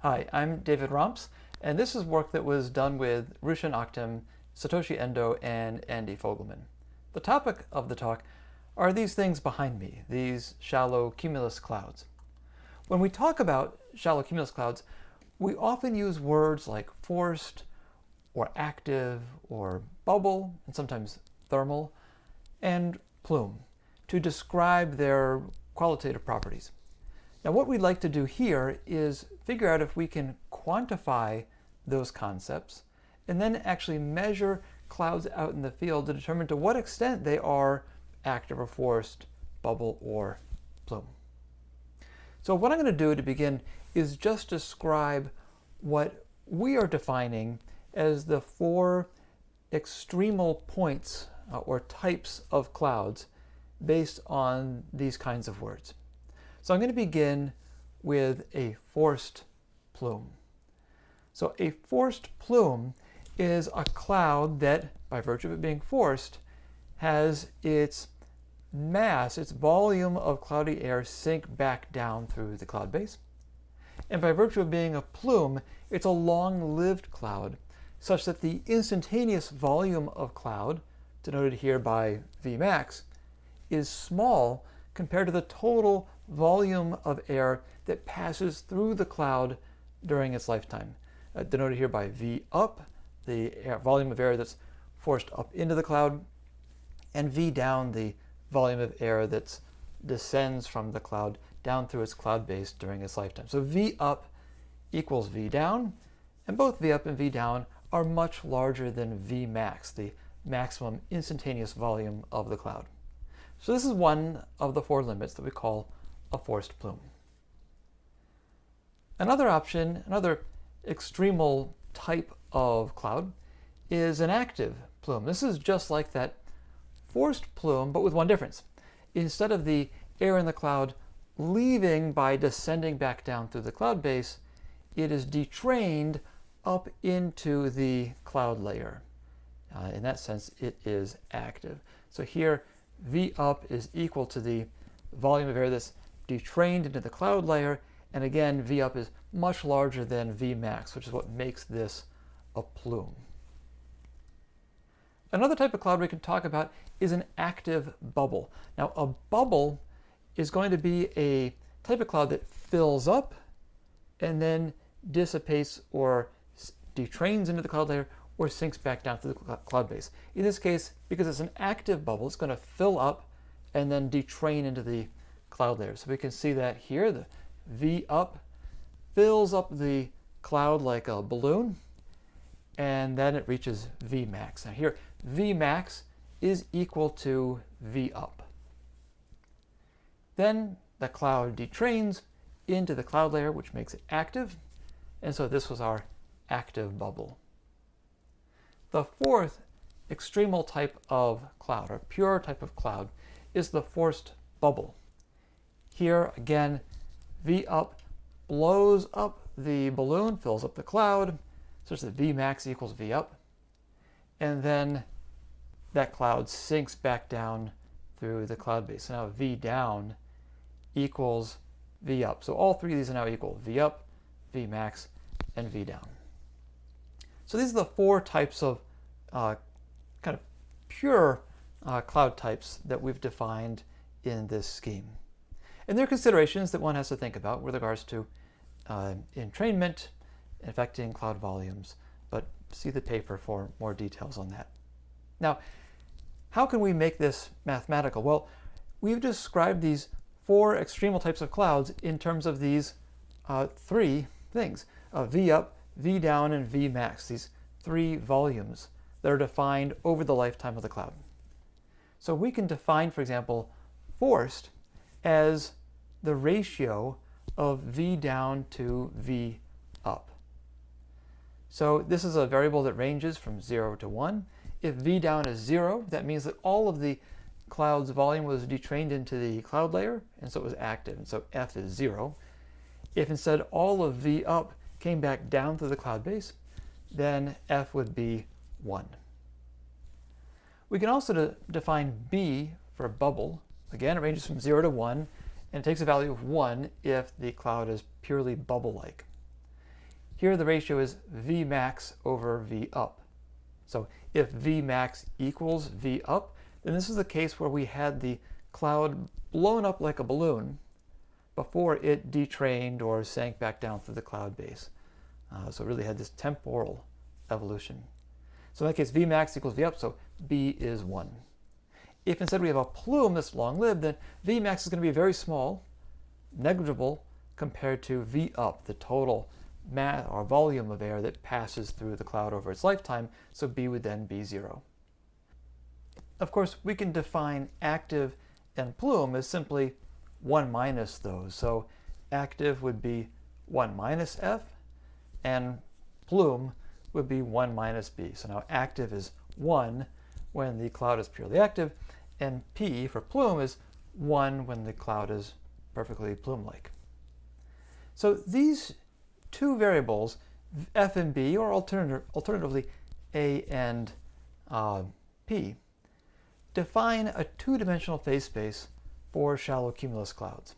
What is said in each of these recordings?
Hi, I'm David Romps, and this is work that was done with Rushan Oktem, Satoshi Endo, and Andy Vogelmann. The topic of the talk are these things behind me, these shallow cumulus clouds. When we talk about shallow cumulus clouds, we often use words like forced, or active, or bubble, and sometimes thermal, and plume to describe their qualitative properties. Now, what we'd like to do here is figure out if we can quantify those concepts and then actually measure clouds out in the field to determine to what extent they are active or forced, bubble, or plume. So what I'm going to do to begin is just describe what we are defining as the four extremal points or types of clouds based on these kinds of words. So I'm going to begin with a forced plume. So a forced plume is a cloud that, by virtue of it being forced, has its mass, its volume of cloudy air sink back down through the cloud base. And by virtue of being a plume, it's a long-lived cloud, such that the instantaneous volume of cloud, denoted here by Vmax, is small compared to the total volume of air that passes through the cloud during its lifetime, denoted here by V up, the volume of air that's forced up into the cloud, and V down, the volume of air that descends from the cloud down through its cloud base during its lifetime. So V up equals V down, and both V up and V down are much larger than V max, the maximum instantaneous volume of the cloud. So this is one of the four limits that we call a forced plume. Another option, another extremal type of cloud is an active plume. This is just like that forced plume, but with one difference. Instead of the air in the cloud leaving by descending back down through the cloud base, it is detrained up into the cloud layer. In that sense, it is active. So here, V up is equal to the volume of air that's detrained into the cloud layer, and again, V up is much larger than V max, which is what makes this a plume. Another type of cloud we can talk about is an active bubble. Now, a bubble is going to be a type of cloud that fills up and then dissipates or detrains into the cloud layer or sinks back down to the cloud base. In this case, because it's an active bubble, it's going to fill up and then detrain into the cloud layer. So we can see that here, the V up fills up the cloud like a balloon, and then it reaches V max. Now here, V max is equal to V up. Then the cloud detrains into the cloud layer, which makes it active, and so this was our active bubble. The fourth extremal type of cloud, or pure type of cloud, is the forced bubble. Here, again, V up blows up the balloon, fills up the cloud, such that V max equals V up, and then that cloud sinks back down through the cloud base. So now V down equals V up. So all three of these are now equal: V up, V max, and V down. So these are the four types of kind of pure cloud types that we've defined in this scheme. And there are considerations that one has to think about with regards to entrainment affecting cloud volumes, but see the paper for more details on that. Now, how can we make this mathematical? Well, we've described these four extremal types of clouds in terms of these three things: V up, V down, and V max, these three volumes that are defined over the lifetime of the cloud. So we can define, for example, forced as the ratio of V down to V up. So this is a variable that ranges from 0 to 1. If V down is 0, that means that all of the cloud's volume was detrained into the cloud layer, and so it was active, and so F is 0. If instead all of V up came back down through the cloud base, then F would be 1. We can also define B for bubble. Again, it ranges from 0 to 1, and it takes a value of 1 if the cloud is purely bubble-like. here the ratio is V max over V up. So if V max equals V up, then this is the case where we had the cloud blown up like a balloon before it detrained or sank back down through the cloud base. So it really had this temporal evolution. So in that case, V max equals V up, so B is 1. If instead we have a plume that's long-lived, then V max is going to be very small, negligible, compared to V up, the total mass or volume of air that passes through the cloud over its lifetime, so B would then be 0. Of course, we can define active and plume as simply 1 minus those. So active would be 1 minus F, and plume would be 1 minus B. So now active is 1 when the cloud is purely active, and P for plume is 1 when the cloud is perfectly plume-like. So these two variables, F and B, or alternatively A and P, define a two-dimensional phase space for shallow cumulus clouds,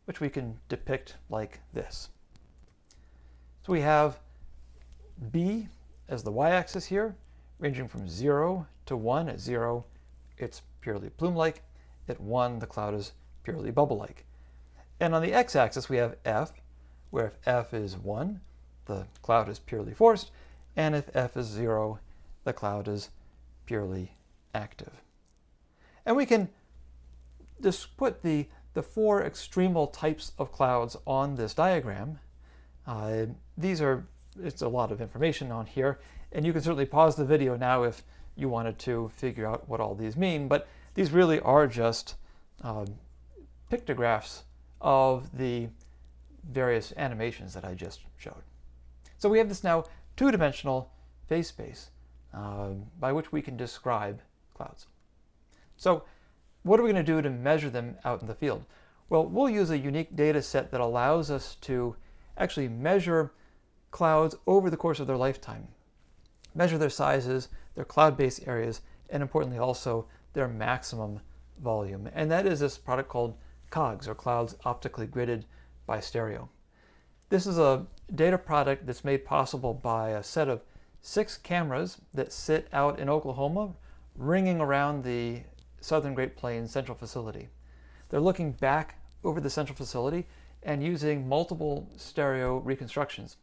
which we can depict like this. So we have B as the y-axis here, ranging from 0 to 1. At 0, it's purely plume-like. At 1, the cloud is purely bubble-like. And on the x-axis, we have F, where if F is 1, the cloud is purely forced, and if F is 0, the cloud is purely active. And we can just put the four extremal types of clouds on this diagram. It's a lot of information on here, and you can certainly pause the video now if you wanted to figure out what all these mean, but these really are just pictographs of the various animations that I just showed. So we have this now two-dimensional phase space by which we can describe clouds. So what are we going to do to measure them out in the field? Well, we'll use a unique data set that allows us to actually measure clouds over the course of their lifetime, measure their sizes, their cloud-based areas, and importantly also their maximum volume. And that is this product called COGS, or Clouds Optically Gridded by Stereo. This is a data product that's made possible by a set of 6 cameras that sit out in Oklahoma, ringing around the Southern Great Plains Central Facility. They're looking back over the Central Facility and using multiple stereo reconstructions.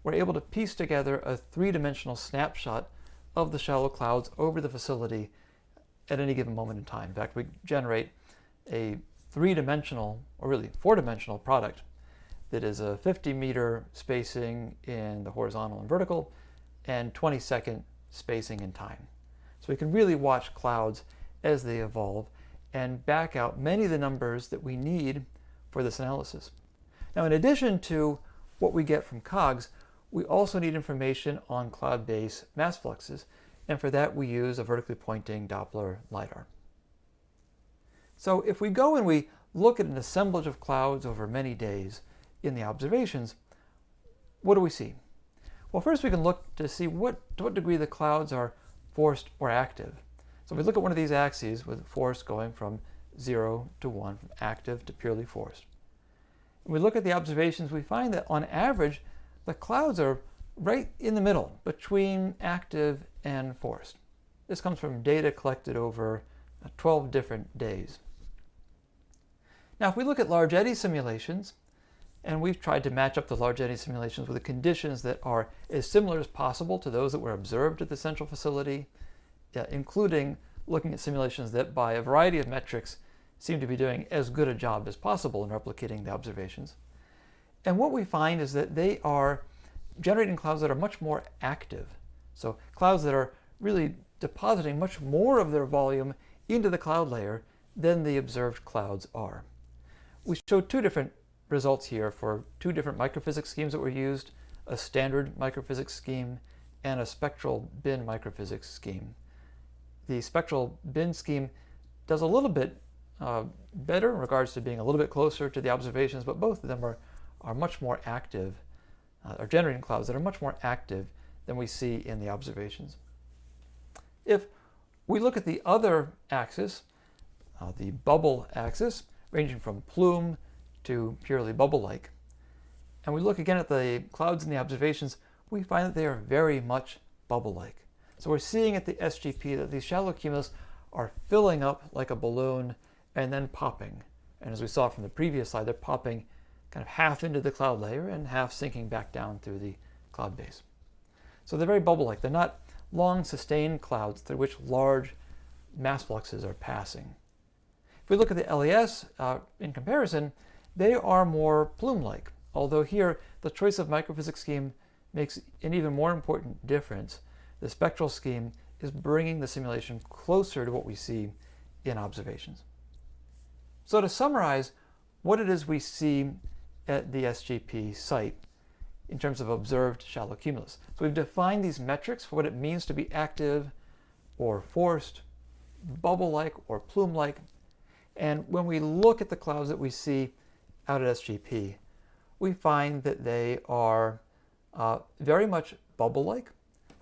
We're able to piece together a 3-dimensional snapshot of the shallow clouds over the facility at any given moment in time. In fact, we generate a 3-dimensional, or really 4-dimensional product that is a 50-meter spacing in the horizontal and vertical and 20-second spacing in time. So we can really watch clouds as they evolve and back out many of the numbers that we need for this analysis. Now, in addition to what we get from COGS, we also need information on cloud-based mass fluxes, and for that we use a vertically pointing Doppler LiDAR. So if we go and we look at an assemblage of clouds over many days in the observations, what do we see? Well, first we can look to see to what degree the clouds are forced or active. So if we look at one of these axes with force going from 0 to 1, from active to purely forced. When we look at the observations, we find that on average, the clouds are right in the middle between active and forced. This comes from data collected over 12 different days. Now, if we look at large eddy simulations, and we've tried to match up the large eddy simulations with the conditions that are as similar as possible to those that were observed at the central facility, including looking at simulations that by a variety of metrics seem to be doing as good a job as possible in replicating the observations. And what we find is that they are generating clouds that are much more active. So clouds that are really depositing much more of their volume into the cloud layer than the observed clouds are. We showed two different results here for two different microphysics schemes that were used, a standard microphysics scheme and a spectral bin microphysics scheme. The spectral bin scheme does a little bit better in regards to being a little bit closer to the observations, but both of them are much more active, are generating clouds that are much more active than we see in the observations. If we look at the other axis, the bubble axis, ranging from plume to purely bubble-like, and we look again at the clouds and the observations, we find that they are very much bubble-like. So we're seeing at the SGP that these shallow cumulus are filling up like a balloon and then popping. And as we saw from the previous slide, they're popping kind of half into the cloud layer and half sinking back down through the cloud base. So they're very bubble-like. They're not long sustained clouds through which large mass fluxes are passing. If we look at the LES in comparison, they are more plume-like, although here the choice of microphysics scheme makes an even more important difference. The spectral scheme is bringing the simulation closer to what we see in observations. So to summarize what it is we see at the SGP site in terms of observed shallow cumulus. So we've defined these metrics for what it means to be active or forced, bubble-like or plume-like. And when we look at the clouds that we see out at SGP, we find that they are very much bubble-like.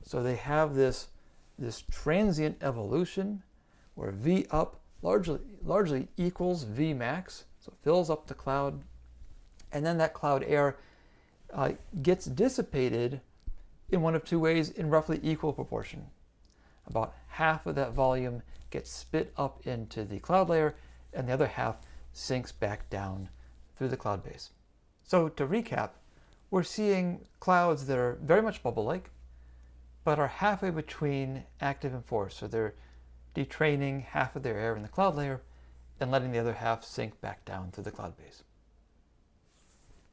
So they have this transient evolution where V up largely equals V max. So it fills up the cloud, and then that cloud air gets dissipated in one of two ways in roughly equal proportion. About half of that volume gets spit up into the cloud layer, and the other half sinks back down through the cloud base. So to recap, we're seeing clouds that are very much bubble-like, but are halfway between active and forced. So they're detraining half of their air in the cloud layer and letting the other half sink back down through the cloud base.